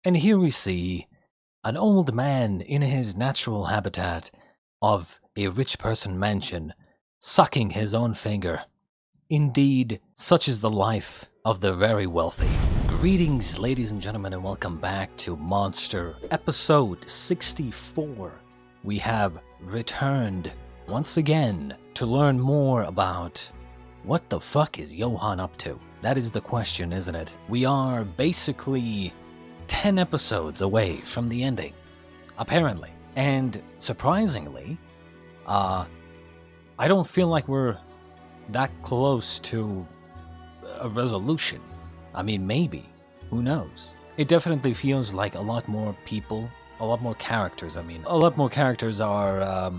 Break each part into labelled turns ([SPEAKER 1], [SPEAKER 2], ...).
[SPEAKER 1] And here we see an old man in his natural habitat of a rich person mansion, sucking his own finger. Indeed, such is the life of the very wealthy. Greetings, ladies and gentlemen, and welcome back to Monster episode 64. We have returned once again to learn more about what the fuck is Johan up to? That is the question, isn't it? We are basically 10 episodes away from the ending, apparently. And surprisingly, I don't feel like we're that close to a resolution. I mean, maybe. Who knows? It definitely feels like a lot more people, a lot more characters. A lot more characters are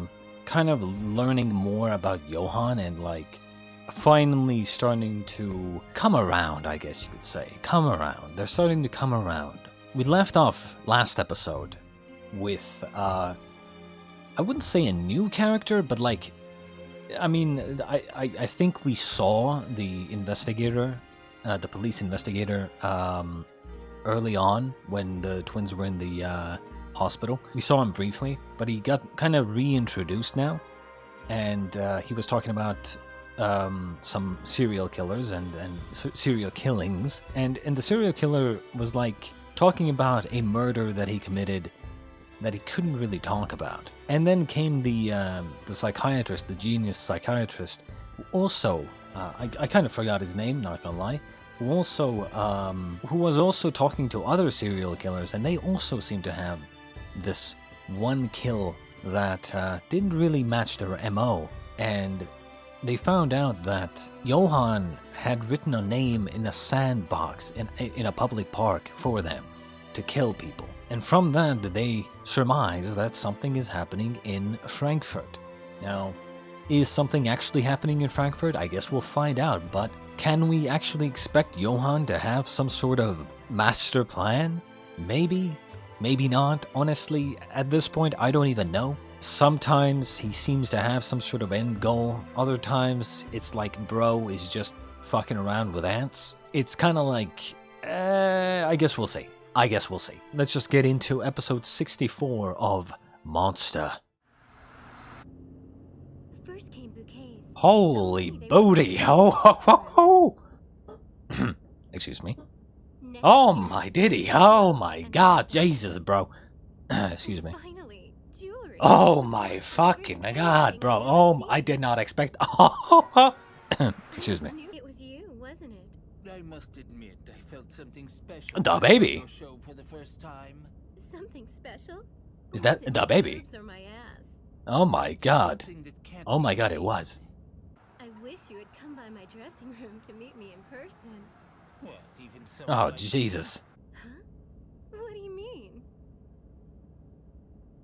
[SPEAKER 1] kind of learning more about Johan and like finally starting to come around, I guess you could say. Come around. They're starting to come around. We left off last episode with, I wouldn't say a new character, but like, I think we saw the investigator, the police investigator, early on when the twins were in the hospital. We saw him briefly, but he got kind of reintroduced now, and he was talking about some serial killers and serial killings, and the serial killer was like talking about a murder that he committed that he couldn't really talk about. And then came the psychiatrist, the genius psychiatrist, who also, I kind of forgot his name, not gonna lie, who was also talking to other serial killers, and they also seemed to have this one kill that didn't really match their MO. And they found out that Johan had written a name in a sandbox in a public park for them to kill people. And from that, they surmise that something is happening in Frankfurt. Now, is something actually happening in Frankfurt? I guess we'll find out, but can we actually expect Johan to have some sort of master plan? Maybe, maybe not. Honestly, at this point, I don't even know. Sometimes he seems to have some sort of end goal. Other times, it's like bro is just fucking around with ants. It's kind of like, I guess we'll see. Let's just get into episode 64 of Monster.
[SPEAKER 2] First came bouquets.
[SPEAKER 1] Holy booty! Ho ho ho ho! Excuse me. Oh my ditty! Oh my god! Jesus, bro. Excuse me.
[SPEAKER 2] Finally, jewelry.
[SPEAKER 1] Oh my fucking god, bro. Oh, I did not expect. Oh, excuse me.
[SPEAKER 2] It was you, wasn't it?
[SPEAKER 3] I must admit, I felt something special.
[SPEAKER 1] The baby.
[SPEAKER 3] Show for the first time.
[SPEAKER 2] Something special?
[SPEAKER 1] Is that the baby?
[SPEAKER 2] Or my ass?
[SPEAKER 1] Oh my god.
[SPEAKER 3] Something that can't
[SPEAKER 1] Oh my
[SPEAKER 3] be
[SPEAKER 1] god, it
[SPEAKER 3] seen.
[SPEAKER 1] was.
[SPEAKER 2] I wish you had come by my dressing room to meet me in person.
[SPEAKER 3] Well, even so.
[SPEAKER 1] Oh Jesus.
[SPEAKER 2] Huh? What do you mean?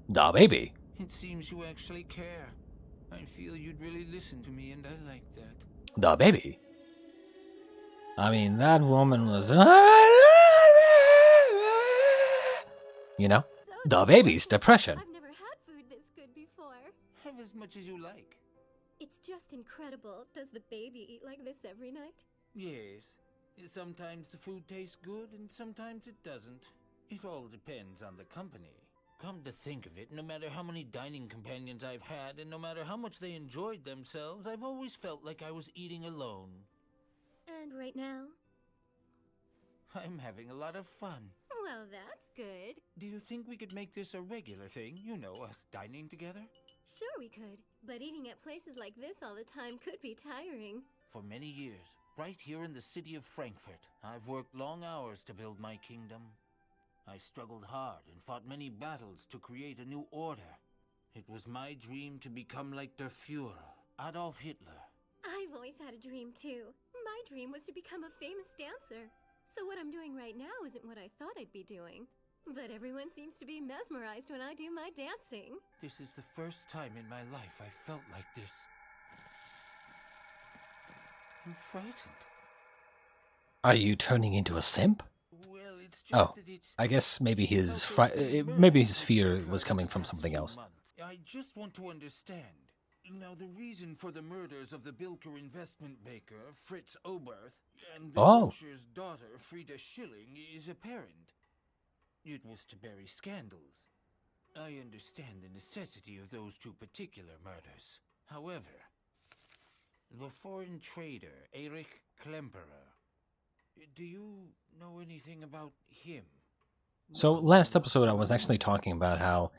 [SPEAKER 1] The baby.
[SPEAKER 3] It seems you actually care. I feel you'd really listen to me, and I like that.
[SPEAKER 1] The baby. I mean, that woman was. You know? The baby's depression.
[SPEAKER 2] I've never had food this good before.
[SPEAKER 3] Have as much as you like.
[SPEAKER 2] It's just incredible. Does the baby eat like this every night?
[SPEAKER 3] Yes. Sometimes the food tastes good, and sometimes it doesn't. It all depends on the company. Come to think of it, no matter how many dining companions I've had, and no matter how much they enjoyed themselves, I've always felt like I was eating alone.
[SPEAKER 2] And right now?
[SPEAKER 3] I'm having a lot of fun.
[SPEAKER 2] Well, that's good.
[SPEAKER 3] Do you think we could make this a regular thing? You know, us dining together?
[SPEAKER 2] Sure we could. But eating at places like this all the time could be tiring.
[SPEAKER 3] For many years, right here in the city of Frankfurt, I've worked long hours to build my kingdom. I struggled hard and fought many battles to create a new order. It was my dream to become like der Führer, Adolf Hitler.
[SPEAKER 2] I've always had a dream too. My dream was to become a famous dancer. So what I'm doing right now isn't what I thought I'd be doing. But everyone seems to be mesmerized when I do my dancing.
[SPEAKER 3] This is the first time in my life I felt like this. I'm frightened.
[SPEAKER 1] Are you turning into a simp?
[SPEAKER 3] Well, it's just
[SPEAKER 1] Oh,
[SPEAKER 3] that it's...
[SPEAKER 1] I guess maybe his fear was coming from something else.
[SPEAKER 3] I just want to understand. Now, the reason for the murders of the Bilker investment banker, Fritz Oberth, and the grocer's daughter, Frieda Schilling, is apparent. It was to bury scandals. I understand the necessity of those two particular murders. However, the foreign trader, Erich Klemperer, do you know anything about him?
[SPEAKER 1] So last episode I was actually talking about how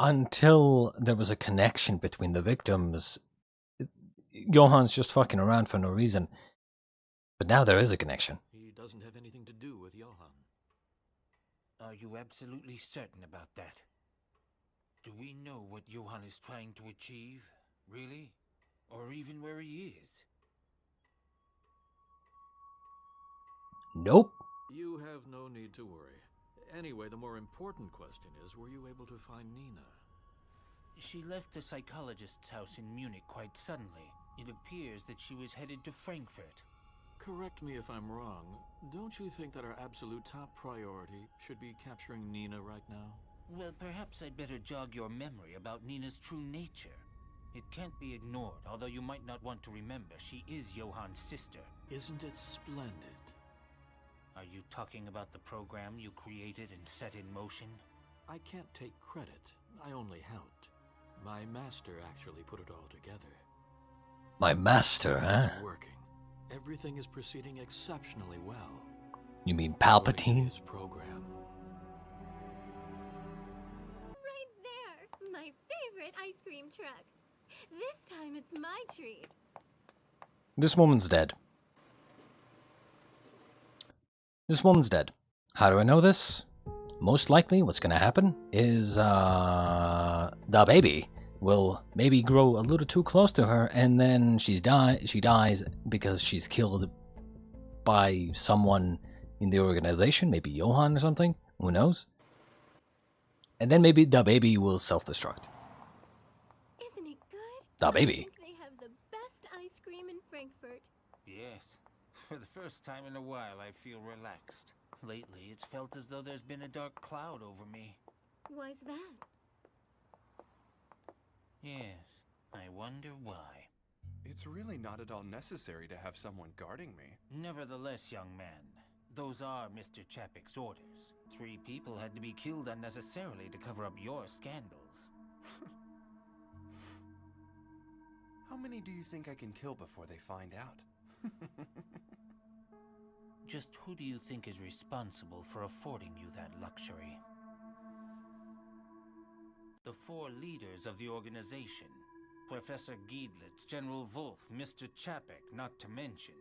[SPEAKER 1] until there was a connection between the victims, Johan's just fucking around for no reason. But now there is a connection.
[SPEAKER 4] He doesn't have anything to do with Johan.
[SPEAKER 3] Are you absolutely certain about that? Do we know what Johan is trying to achieve, really? Or even where he is?
[SPEAKER 1] Nope.
[SPEAKER 4] You have no need to worry. Anyway, the more important question is, were you able to find Nina?
[SPEAKER 3] She left the psychologist's house in Munich quite suddenly. It appears that she was headed to Frankfurt.
[SPEAKER 4] Correct me if I'm wrong. Don't you think that our absolute top priority should be capturing Nina right now?
[SPEAKER 3] Well, perhaps I'd better jog your memory about Nina's true nature. It can't be ignored, although you might not want to remember she is Johan's sister.
[SPEAKER 4] Isn't it splendid?
[SPEAKER 3] Are you talking about the program you created and set in motion?
[SPEAKER 4] I can't take credit. I only helped. My master actually put it all together.
[SPEAKER 1] My master, huh?
[SPEAKER 4] It's working. Everything is proceeding exceptionally well.
[SPEAKER 1] You mean Palpatine?
[SPEAKER 4] His program.
[SPEAKER 2] Right there! My favorite ice cream truck. This time it's my treat.
[SPEAKER 1] This woman's dead. This woman's dead. How do I know this? Most likely what's gonna happen is, the baby will maybe grow a little too close to her, and then she dies because she's killed by someone in the organization, maybe Johan or something, who knows? And then maybe the baby will self-destruct.
[SPEAKER 2] Isn't it good?
[SPEAKER 1] The
[SPEAKER 2] I
[SPEAKER 1] baby.
[SPEAKER 2] think they have the best ice cream in Frankfurt.
[SPEAKER 3] Yes. For the first time in a while, I feel relaxed. Lately, it's felt as though there's been a dark cloud over me.
[SPEAKER 2] Why's that?
[SPEAKER 3] Yes, I wonder why.
[SPEAKER 5] It's really not at all necessary to have someone guarding me.
[SPEAKER 3] Nevertheless, young man, those are Mr. Chapek's orders. 3 people had to be killed unnecessarily to cover up your scandals.
[SPEAKER 5] How many do you think I can kill before they find out?
[SPEAKER 3] Just who do you think is responsible for affording you that luxury? The 4 leaders of the organization. Professor Giedlitz, General Wolf, Mr. Chapek, not to mention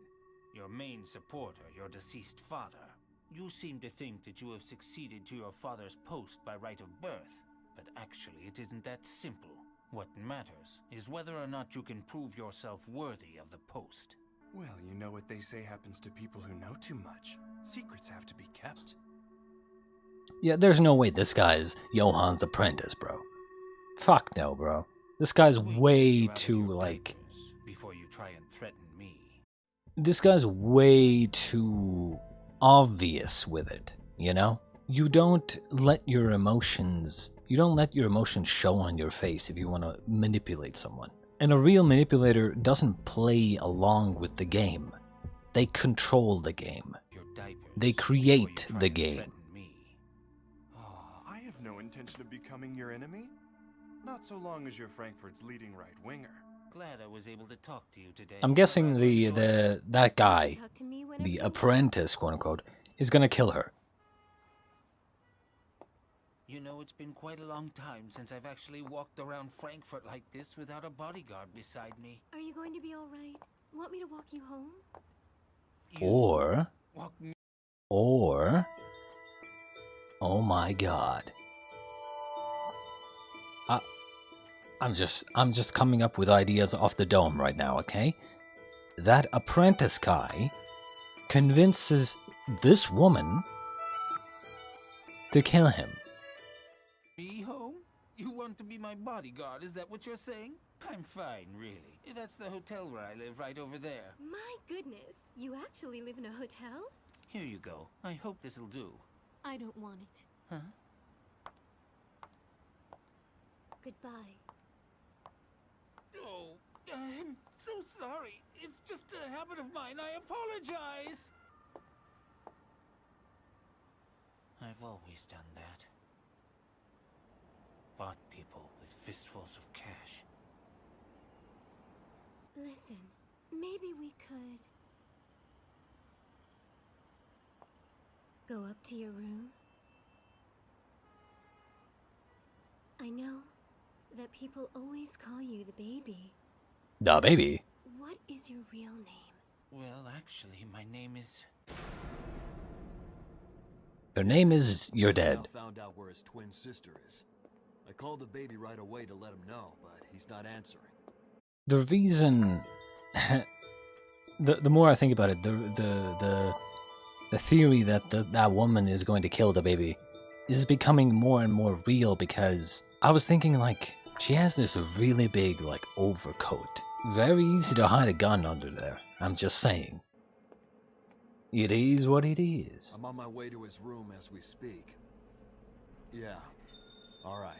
[SPEAKER 3] your main supporter, your deceased father. You seem to think that you have succeeded to your father's post by right of birth, but actually it isn't that simple. What matters is whether or not you can prove yourself worthy of the post.
[SPEAKER 5] Well, you know what they say happens to people who know too much. Secrets have to be kept.
[SPEAKER 1] Yeah, there's no way this guy's Johan's apprentice, bro. Fuck no, bro. This guy's
[SPEAKER 3] Wait till
[SPEAKER 1] way
[SPEAKER 3] you're out of
[SPEAKER 1] too,
[SPEAKER 3] your
[SPEAKER 1] like...
[SPEAKER 3] diapers before you try and threaten me.
[SPEAKER 1] This guy's way too obvious with it, you know? You don't let your emotions show on your face if you want to manipulate someone. And a real manipulator doesn't play along with the game. They control the game.
[SPEAKER 3] Your diapers
[SPEAKER 1] They
[SPEAKER 3] before
[SPEAKER 1] create
[SPEAKER 3] you try
[SPEAKER 1] the
[SPEAKER 3] and
[SPEAKER 1] game.
[SPEAKER 3] threaten me.
[SPEAKER 5] Oh, I have no intention of becoming your enemy. Not so long as you're Frankfurt's leading right-winger.
[SPEAKER 3] Glad I was able to talk to you today.
[SPEAKER 1] I'm guessing that guy,
[SPEAKER 2] Talk to me whenever
[SPEAKER 1] the
[SPEAKER 2] you want.
[SPEAKER 1] apprentice, quote unquote, is gonna kill her.
[SPEAKER 3] You know, it's been quite a long time since I've actually walked around Frankfurt like this without a bodyguard beside me.
[SPEAKER 2] Are you going to be alright? Want me to walk you home?
[SPEAKER 3] You
[SPEAKER 1] Or,
[SPEAKER 3] walk me.
[SPEAKER 1] oh my god. I'm just coming up with ideas off the dome right now, okay? That apprentice guy convinces this woman to kill him.
[SPEAKER 3] Me home? You want to be my bodyguard, is that what you're saying? I'm fine, really. That's the hotel where I live, right over there.
[SPEAKER 2] My goodness, you actually live in a hotel?
[SPEAKER 3] Here you go. I hope this'll do.
[SPEAKER 2] I don't want it.
[SPEAKER 3] Huh?
[SPEAKER 2] Goodbye.
[SPEAKER 3] Oh, I'm so sorry. It's just a habit of mine. I apologize. I've always done that. Bought people with fistfuls of cash.
[SPEAKER 2] Listen, maybe we could go up to your room. I know that people always call you the baby.
[SPEAKER 1] The baby?
[SPEAKER 2] What is your real name?
[SPEAKER 3] Well, actually, my name is...
[SPEAKER 1] Your name is You're Dead.
[SPEAKER 6] Now found out where his twin sister is. I called the baby right away to let him know, but he's not answering.
[SPEAKER 1] The reason... the more I think about it, the theory that that woman is going to kill the baby is becoming more and more real, because I was thinking, like, she has this really big, like, overcoat. Very easy to hide a gun under there. I'm just saying. It is what it is.
[SPEAKER 6] I'm on my way to his room as we speak. Yeah. Alright.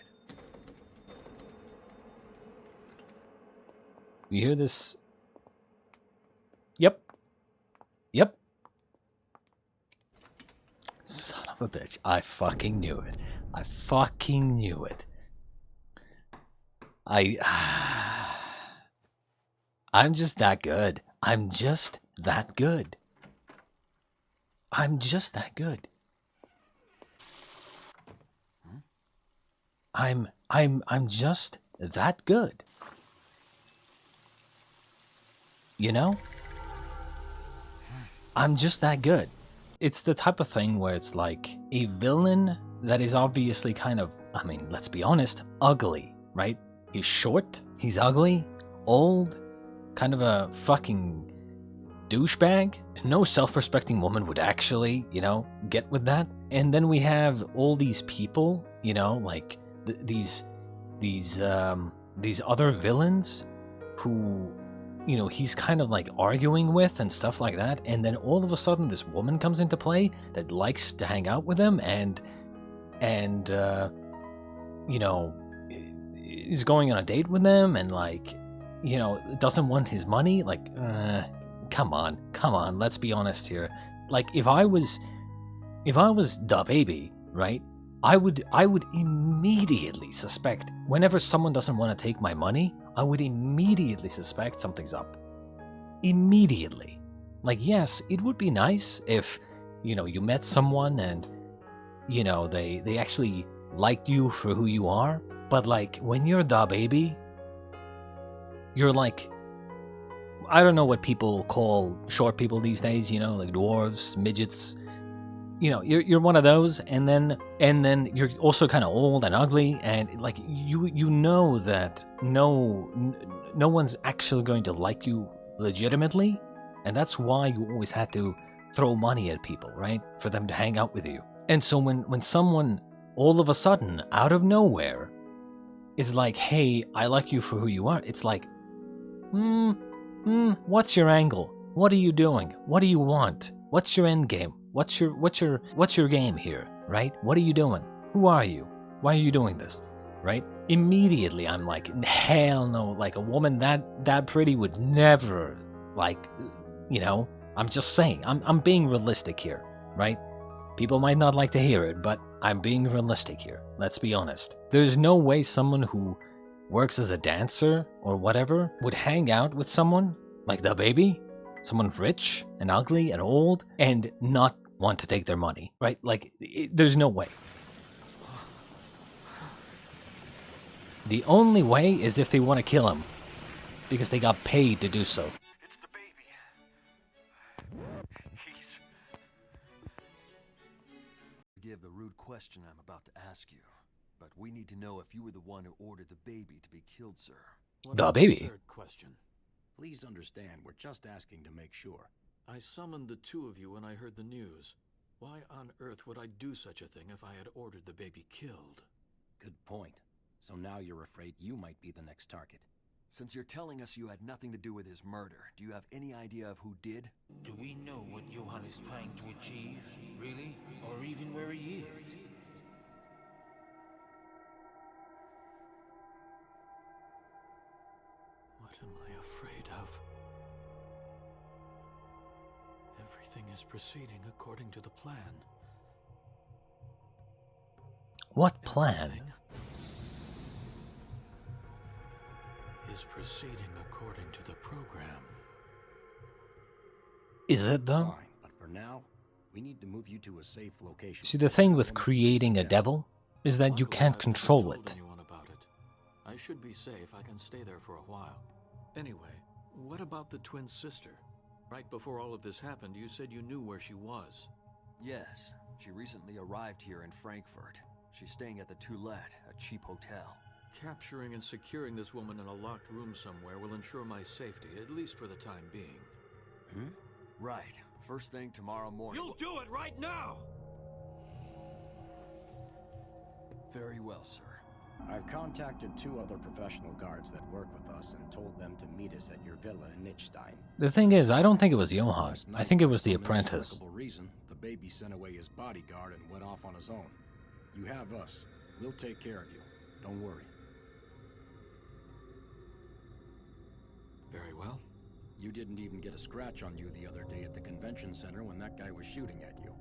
[SPEAKER 1] You hear this? Yep. Yep. Son of a bitch. I fucking knew it. I fucking knew it. I'm just that good. I'm just that good. I'm just that good. I'm just that good. You know? I'm just that good. It's the type of thing where it's like a villain that is obviously kind of, I mean, let's be honest, ugly, right? He's short, he's ugly, old, kind of a fucking douchebag. No self-respecting woman would actually, you know, get with that. And then we have all these people, you know, like these other villains who, you know, he's kind of like arguing with and stuff like that. And then all of a sudden this woman comes into play that likes to hang out with him and you know, is going on a date with him and, like, you know, doesn't want his money. Like, come on, let's be honest here. Like, if I was the baby, right, I would immediately suspect, whenever someone doesn't want to take my money, I would immediately suspect something's up. Immediately. Like, yes, it would be nice if, you know, you met someone and, you know, they actually liked you for who you are. But, like, when you're the baby, you're like, I don't know what people call short people these days, you know, like dwarves, midgets. You know, you're one of those, and then you're also kind of old and ugly, and, like, you know that no one's actually going to like you legitimately, and that's why you always had to throw money at people, right, for them to hang out with you. And so when someone all of a sudden out of nowhere is like, hey, I like you for who you are, it's like, what's your angle? What are you doing? What do you want? What's your end game? What's your game here, right? What are you doing? Who are you? Why are you doing this, right? Immediately I'm like, hell no, like, a woman that pretty would never, like, you know, I'm just saying, I'm being realistic here, right? People might not like to hear it, but I'm being realistic here. Let's be honest. There's no way someone who works as a dancer or whatever would hang out with someone like the baby, someone rich and ugly and old, and not want to take their money, right? Like, there's no way. The only way is if they want to kill him, because they got paid to do so.
[SPEAKER 6] It's the baby. He's... Forgive the rude question I'm about to ask you, but we need to know if you were the one who ordered the baby to be killed, sir.
[SPEAKER 1] The baby?
[SPEAKER 4] Third question.
[SPEAKER 7] Please understand, we're just asking to make sure.
[SPEAKER 4] I summoned the two of you when I heard the news. Why on earth would I do such a thing if I had ordered the baby killed?
[SPEAKER 7] Good point. So now you're afraid you might be the next target.
[SPEAKER 6] Since you're telling us you had nothing to do with his murder, do you have any idea of who did?
[SPEAKER 3] Do we know what Johan is trying to achieve, really? Or even where he is?
[SPEAKER 4] What am I afraid of? Everything is proceeding according to the plan.
[SPEAKER 1] What plan?
[SPEAKER 4] Everything is proceeding according to the program.
[SPEAKER 1] Is it though?
[SPEAKER 7] Fine, but for now, we need to move you to a safe location.
[SPEAKER 1] See, the thing with
[SPEAKER 7] Let me
[SPEAKER 1] creating a
[SPEAKER 7] suggest.
[SPEAKER 1] devil is that you
[SPEAKER 4] Luckily,
[SPEAKER 1] can't
[SPEAKER 4] I've never
[SPEAKER 1] control
[SPEAKER 4] told
[SPEAKER 1] it.
[SPEAKER 4] anyone about it. I should be safe. I can stay there for a while. Anyway, what about the twin sister? Right before all of this happened, you said you knew where she was.
[SPEAKER 6] Yes, she recently arrived here in Frankfurt. She's staying at the Toilette, a cheap hotel.
[SPEAKER 4] Capturing and securing this woman in a locked room somewhere will ensure my safety, at least for the time being.
[SPEAKER 7] Hmm?
[SPEAKER 6] Right. First thing tomorrow morning.
[SPEAKER 4] You'll do it right now!
[SPEAKER 6] Very well, sir.
[SPEAKER 7] I've contacted 2 other professional guards that work with us and told them to meet us at your villa in Nichstein.
[SPEAKER 1] The thing is, I don't think it was Johann.
[SPEAKER 7] Last
[SPEAKER 1] I
[SPEAKER 7] night,
[SPEAKER 1] think it
[SPEAKER 7] for
[SPEAKER 1] was the
[SPEAKER 7] some
[SPEAKER 1] apprentice.
[SPEAKER 7] inexplicable reason, the baby sent away his bodyguard and went off on his own. You have us. We'll take care of you. Don't worry.
[SPEAKER 4] Very well.
[SPEAKER 7] You didn't even get a scratch on you the other day at the convention center when that guy was shooting at you.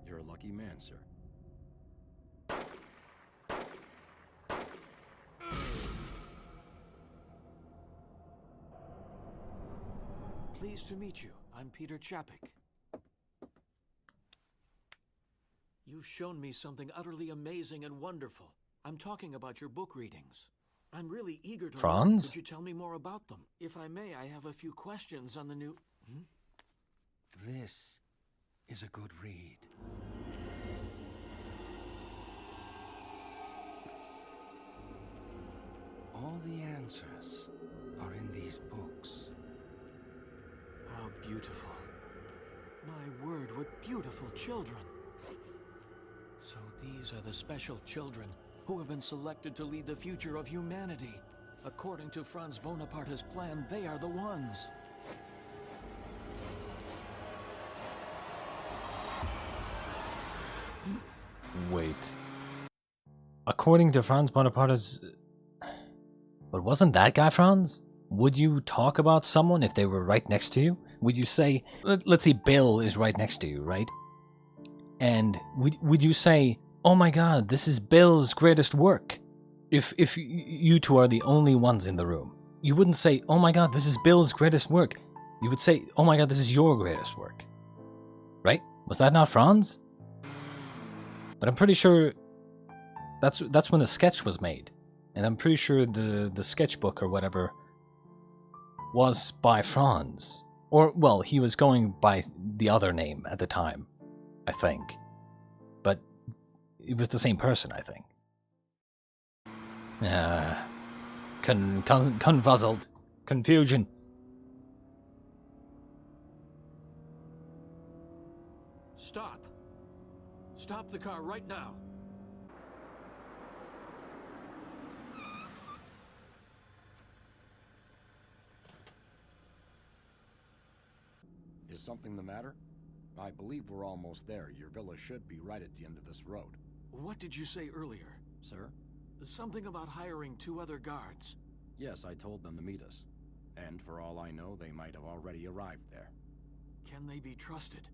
[SPEAKER 7] You're a lucky man, sir.
[SPEAKER 4] Pleased to meet you. I'm Peter Chapek. You've shown me something utterly amazing and wonderful. I'm talking about your book readings. I'm really eager to learn.
[SPEAKER 1] Franz?
[SPEAKER 4] Could you tell me more about them? If I may, I have a few questions on the new...
[SPEAKER 6] This is a good read. All the answers are in these books.
[SPEAKER 4] How beautiful. My word, what beautiful children. So these are the special children who have been selected to lead the future of humanity. According to Franz Bonaparte's plan, they are the ones.
[SPEAKER 1] Wait. According to Franz Bonaparte's... But wasn't that guy Franz? Would you talk about someone if they were right next to you? Would you say... Let's say Bill is right next to you, right? And would you say, oh my god, this is Bill's greatest work? If you two are the only ones in the room. You wouldn't say, oh my god, this is Bill's greatest work. You would say, oh my god, this is your greatest work. Right? Was that not Franz? But I'm pretty sure that's when the sketch was made. And I'm pretty sure the sketchbook or whatever was by Franz. Or, well, he was going by the other name at the time, I think. But it was the same person, I think. Confuzzled. Confusion.
[SPEAKER 4] Stop. Stop the car right now.
[SPEAKER 7] Is something the matter? I believe we're almost there. Your villa should be right at the end of this road.
[SPEAKER 4] What did you say earlier?
[SPEAKER 7] Sir?
[SPEAKER 4] Something about hiring 2 other guards.
[SPEAKER 7] Yes, I told them to meet us. And for all I know, they might have already arrived there.
[SPEAKER 4] Can they be trusted?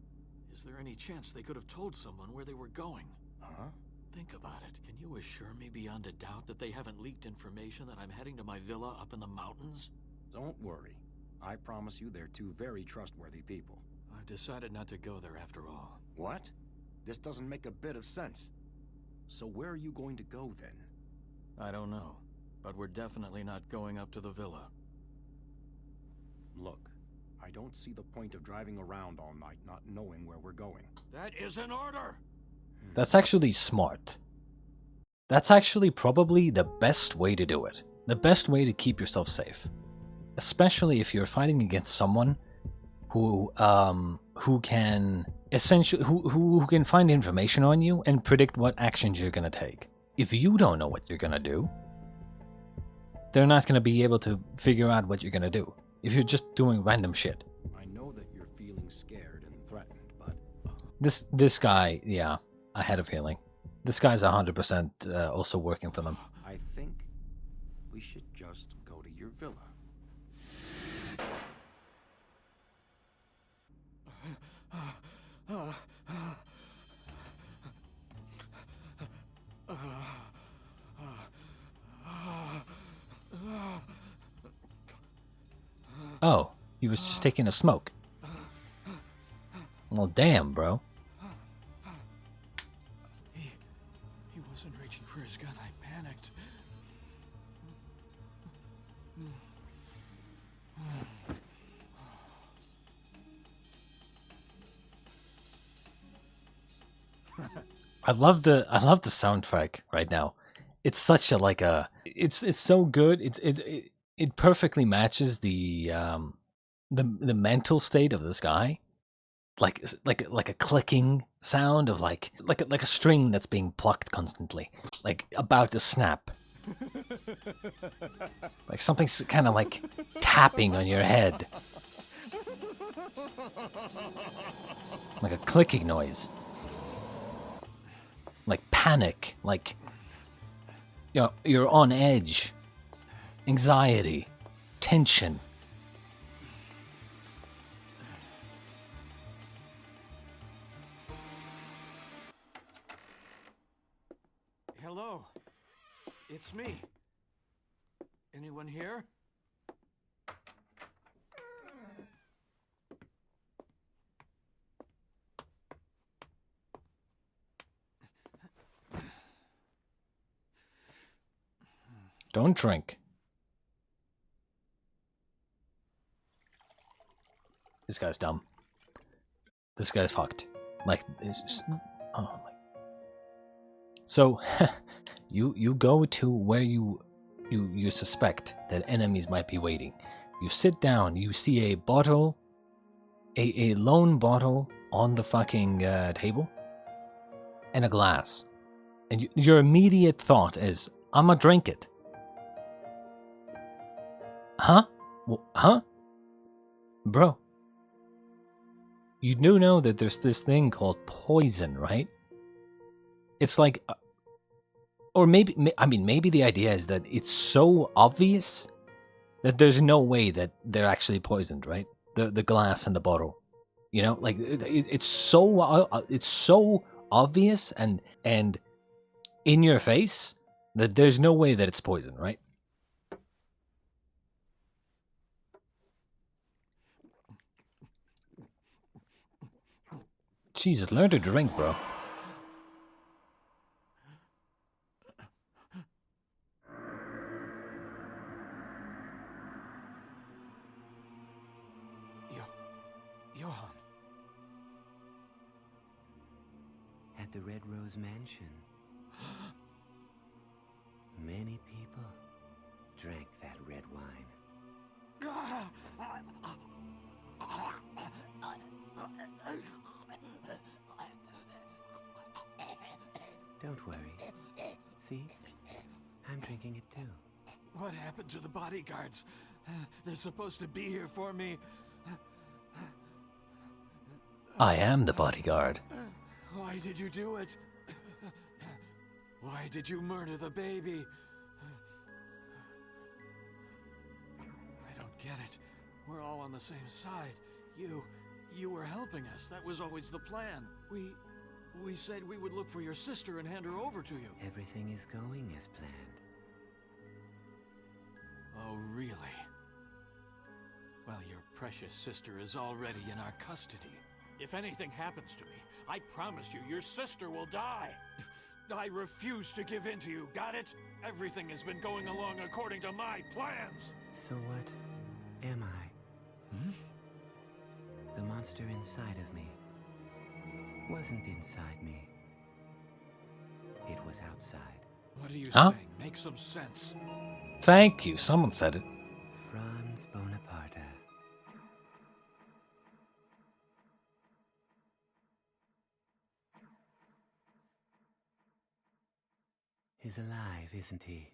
[SPEAKER 4] Is there any chance they could have told someone where they were going?
[SPEAKER 7] Huh?
[SPEAKER 4] Think about it. Can you assure me beyond a doubt that they haven't leaked information that I'm heading to my villa up in the mountains?
[SPEAKER 7] Don't worry. I promise you they're 2 very trustworthy people.
[SPEAKER 4] I've decided not to go there after all.
[SPEAKER 7] What? This doesn't make a bit of sense. So where are you going to go then?
[SPEAKER 4] I don't know, but we're definitely not going up to the villa.
[SPEAKER 7] Look, I don't see the point of driving around all night not knowing where we're going.
[SPEAKER 4] That is an order!
[SPEAKER 1] That's actually smart. That's actually probably the best way to do it. The best way to keep yourself safe. Especially if you're fighting against someone who can essentially who can find information on you and predict what actions you're gonna take. If you don't know what you're gonna do, they're not gonna be able to figure out what you're gonna do. If you're just doing random shit.
[SPEAKER 7] I know that you're feeling scared and threatened, but...
[SPEAKER 1] This guy, yeah, I had a feeling. This guy's 100% also working for them.
[SPEAKER 7] I think we should just go to your villa.
[SPEAKER 1] Oh, he was just taking a smoke. Well, damn, bro.
[SPEAKER 4] He wasn't reaching for his gun. I panicked.
[SPEAKER 1] I love the soundtrack right now. It's such a it's so good. It perfectly matches the mental state of this guy. Like a clicking sound of like a string that's being plucked constantly, like about to snap. Like something's kind of like tapping on your head. Like a clicking noise. Like panic, like you're on edge. Anxiety, tension.
[SPEAKER 4] Hello. It's me. Anyone here?
[SPEAKER 1] Don't drink. This guy's dumb. This guy's fucked. Like, it's just, oh my. So, you go to where you suspect that enemies might be waiting. You sit down. You see a bottle, a lone bottle on the fucking table, and a glass. And your immediate thought is, I'ma drink it. Huh? Huh? Bro. You do know that there's this thing called poison, right? It's like... Or maybe the idea is that it's so obvious that there's no way that they're actually poisoned, right? The glass and the bottle. You know? Like, it's so obvious and in your face that there's no way that it's poison, right? Jesus, learn to drink, bro.
[SPEAKER 4] Johann.
[SPEAKER 8] At the Red Rose Mansion, many people drank that red wine. Don't worry. See? I'm drinking it too.
[SPEAKER 4] What happened to the bodyguards? They're supposed to be here for me.
[SPEAKER 1] I am the bodyguard.
[SPEAKER 4] Why did you do it? Why did you murder the baby? I don't get it. We're all on the same side. You were helping us. That was always the plan. We said we would look for your sister and hand her over to you.
[SPEAKER 8] Everything is going as planned.
[SPEAKER 4] Oh, really? Well, your precious sister is already in our custody. If anything happens to me, I promise you, your sister will die. I refuse to give in to you, got it? Everything has been going along according to my plans.
[SPEAKER 8] So what am I? The monster inside of me wasn't inside me. It was outside.
[SPEAKER 4] What are you
[SPEAKER 1] Huh?
[SPEAKER 4] saying? Make some sense.
[SPEAKER 1] Thank you. Someone said it.
[SPEAKER 8] Franz Bonaparte. He's alive, isn't he?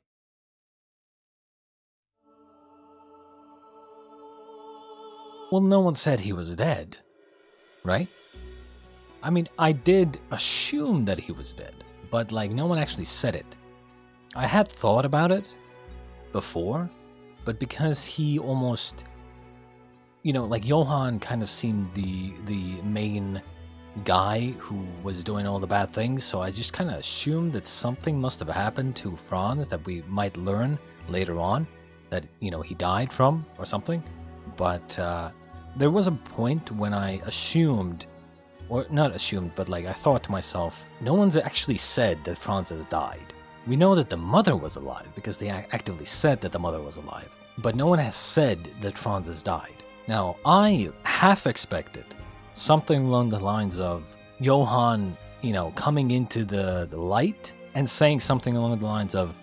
[SPEAKER 1] Well, no one said he was dead, right? I mean, I did assume that he was dead, but like no one actually said it. I had thought about it before, but because he almost, you know, like Johann kind of seemed the main guy who was doing all the bad things, so I just kind of assumed that something must have happened to Franz that we might learn later on that, you know, he died from or something. but there was a point when I assumed, or not assumed, but like I thought to myself, no one's actually said that Franz has died. We know that the mother was alive because they actively said that the mother was alive, but no one has said that Franz has died. Now, I half expected something along the lines of Johann, coming into the light and saying something along the lines of,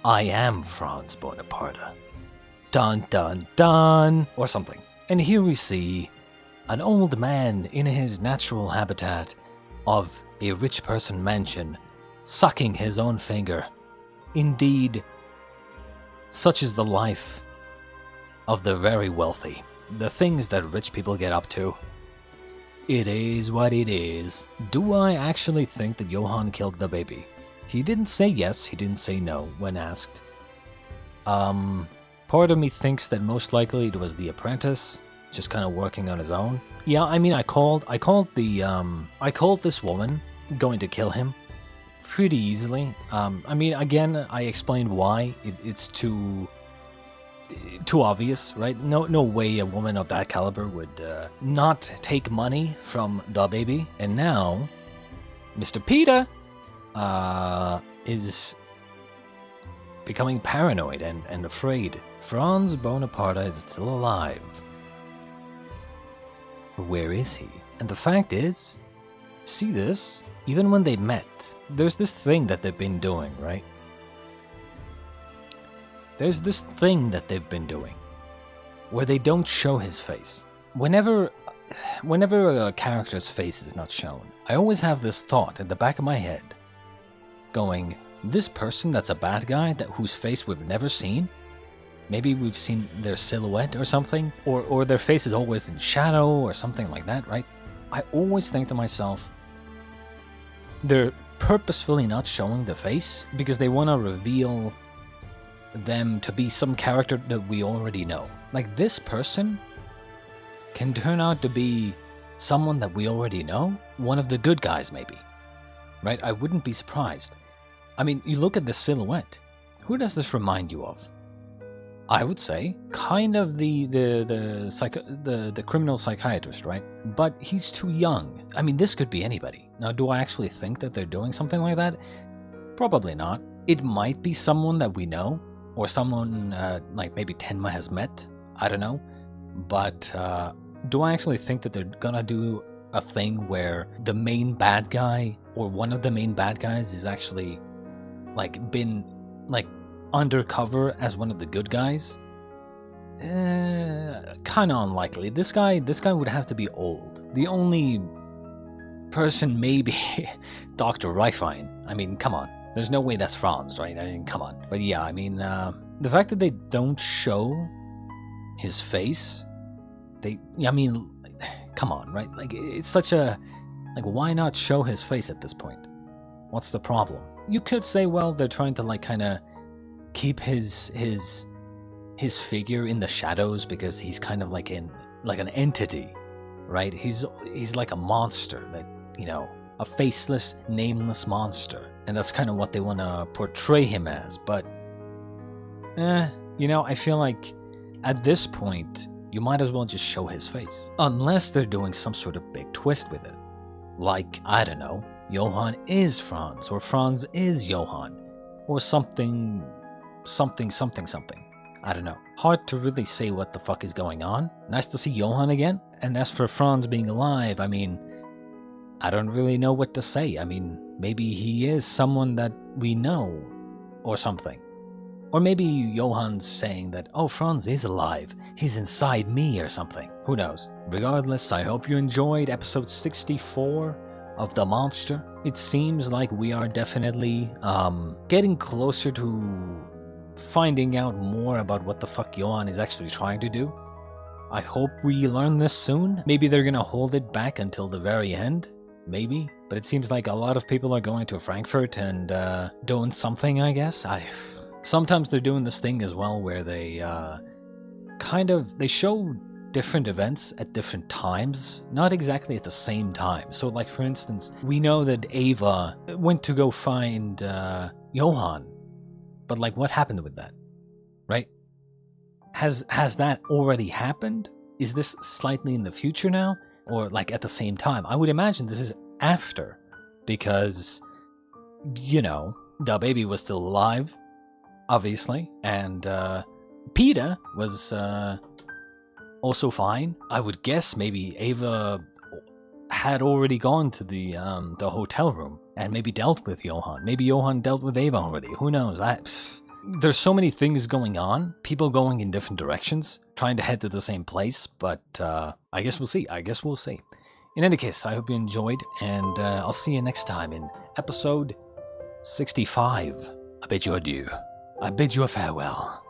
[SPEAKER 1] I am Franz Bonaparte. Dun dun dun, or something. And here we see an old man in his natural habitat of a rich person mansion, sucking his own finger. Indeed, such is the life of the very wealthy. The things that rich people get up to. It is what it is. Do I actually think that Johann killed the baby? He didn't say yes, he didn't say no when asked. Part of me thinks that most likely it was the apprentice, just kind of working on his own. Yeah, I mean, I called this woman going to kill him pretty easily. I mean, again, I explained why. It's too obvious, right? No way a woman of that caliber would not take money from the baby. And now, Mr. Peter is becoming paranoid and afraid. Franz Bonaparte is still alive. Where is he? And the fact is, see this? Even when they met, there's this thing that they've been doing, right? There's this thing that they've been doing where they don't show his face. Whenever a character's face is not shown, I always have this thought at the back of my head going, this person that's a bad guy whose face we've never seen, maybe we've seen their silhouette or something, or their face is always in shadow or something like that, right? I always think to myself, they're purposefully not showing the face because they want to reveal them to be some character that we already know. Like, this person can turn out to be someone that we already know, one of the good guys maybe, right? I wouldn't be surprised. I mean, you look at the silhouette. Who does this remind you of? I would say kind of the criminal psychiatrist, right? But he's too young. I mean, this could be anybody. Now, do I actually think that they're doing something like that? Probably not. It might be someone that we know, or someone like maybe Tenma has met. I don't know. But do I actually think that they're gonna do a thing where the main bad guy or one of the main bad guys is actually been undercover as one of the good guys? Kind of unlikely. This guy would have to be old. The only person maybe Dr. Reifein. I mean, come on. There's no way that's Franz, right? I mean, come on. But yeah, I mean, the fact that they don't show his face, come on, right? Like, it's such a, why not show his face at this point? What's the problem? You could say, well, they're trying to kind of keep his figure in the shadows because he's kind of like an entity, right? He's like a monster that, a faceless, nameless monster. And that's kind of what they want to portray him as. But, I feel like at this point, you might as well just show his face. Unless they're doing some sort of big twist with it. Like, I don't know, Johann is Franz, or Franz is Johann, or something. I don't know. Hard to really say what the fuck is going on. Nice to see Johann again. And as for Franz being alive, I mean, I don't really know what to say. I mean, maybe he is someone that we know, or something. Or maybe Johann's saying that, oh, Franz is alive. He's inside me or something. Who knows? Regardless, I hope you enjoyed episode 64 of The Monster. It seems like we are definitely getting closer to finding out more about what the fuck Johann is actually trying to do. I hope we learn this soon. Maybe they're gonna hold it back until the very end. Maybe. But it seems like a lot of people are going to Frankfurt and doing something, I guess. Sometimes they're doing this thing as well where they they show different events at different times, not exactly at the same time. So like, for instance, we know that Ava went to go find Johann, but what happened with that, right? Has that already happened? Is this slightly in the future now? Or like at the same time? I would imagine this is after. Because, you know, the baby was still alive, obviously. And Peter was also fine. I would guess maybe Ava had already gone to the hotel room and maybe dealt with Johann. Maybe Johann dealt with Ava already. Who knows? There's so many things going on. People going in different directions, trying to head to the same place. But I guess we'll see. In any case, I hope you enjoyed, and I'll see you next time in episode 65. I bid you adieu. I bid you a farewell.